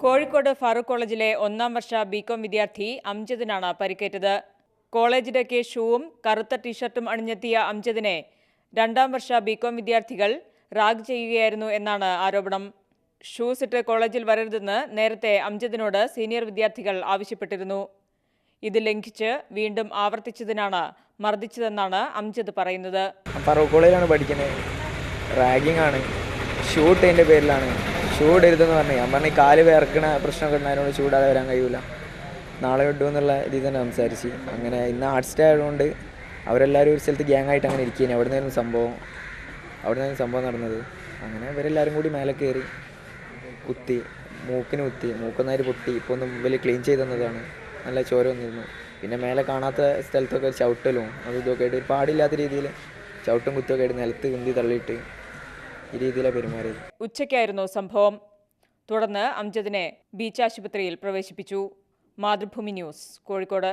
കോഴിക്കോട് ഫാറൂഖ് കോളേജിലെ 1ാം വർഷ ബികോം വിദ്യാർത്ഥി അംജദിനാണ് പരിക്കേറ്റത്. കോളേജിലേക്ക് ഷൂവും കറുത്ത ടീഷർട്ടും അണിഞ്ഞെത്തിയ അംജദിനെ 2ാം വർഷ ബികോം വിദ്യാർത്ഥികൾ റാഗ് ചെയ്യുകയായിരുന്നു എന്നാണ് ആരോപണം. ഷൂസ് ഇട്ട് കോളേജിൽ വരരുതെന്ന് നേരത്തെ അംജദിനോട് സീനിയർ വിദ്യാർത്ഥികൾ ആവശ്യപ്പെട്ടിരുന്നു. ഇത് ലംഘിച്ച് വീണ്ടും ആവർത്തിച്ചതിനാണ് മർദ്ദിച്ചതെന്നാണ് അംജദ് പറയുന്നത്. ഫാറൂഖ് കോളേജിലാണ് പഠിക്കുന്നത്. റാഗിംഗ് ആണ്. ഷൂ ഇട്ടതിൻ്റെ പേരിലാണ്. ഷൂ ഇടരുതെന്ന് പറഞ്ഞു. ഞാൻ പറഞ്ഞു കാല് വേർക്കണ പ്രശ്നമൊക്കെ ഉണ്ടായതുകൊണ്ട് ചൂടാതെ വരാൻ കഴിയില്ല, നാളെ വിടുമെന്നുള്ള ഇതിൽ തന്നെ സംസാരിച്ച്. അങ്ങനെ ഇന്ന് ആർട്സ് ഡേ ആയതുകൊണ്ട് അവരെല്ലാവരും ഒരു സ്ഥലത്ത് ഗ്യാങ് ആയിട്ട് അങ്ങനെ ഇരിക്കുകയാണ്. അവിടെ നിന്നായിരുന്നു സംഭവം നടന്നത്. അങ്ങനെ ഇവരെല്ലാവരും കൂടി മേലെ കയറി മൂക്കിന് കുത്തി, മൂക്കൊന്നായിട്ട് പൊട്ടി. ഇപ്പോൾ ഒന്ന് വലിയ ക്ലീൻ ചെയ്ത് തന്നതാണ്. നല്ല ചോര വന്നിരുന്നു. പിന്നെ മേലെ കാണാത്ത സ്ഥലത്തൊക്കെ ചവിട്ടലും അതും ഇതൊക്കെ ആയിട്ട് പാടില്ലാത്ത രീതിയിൽ ചവിട്ടും കുത്തൊക്കെ ആയിട്ട് നിലത്ത് കുന്തി തള്ളിയിട്ട് ഈ രീതിയിലാണ് പെരുമാറിയത്. ഉച്ചയ്ക്കായിരുന്നു സംഭവം. തുടർന്ന് അംജദിനെ ബീച്ച് ആശുപത്രിയിൽ പ്രവേശിപ്പിച്ചു. മാതൃഭൂമി ന്യൂസ്, കോഴിക്കോട്.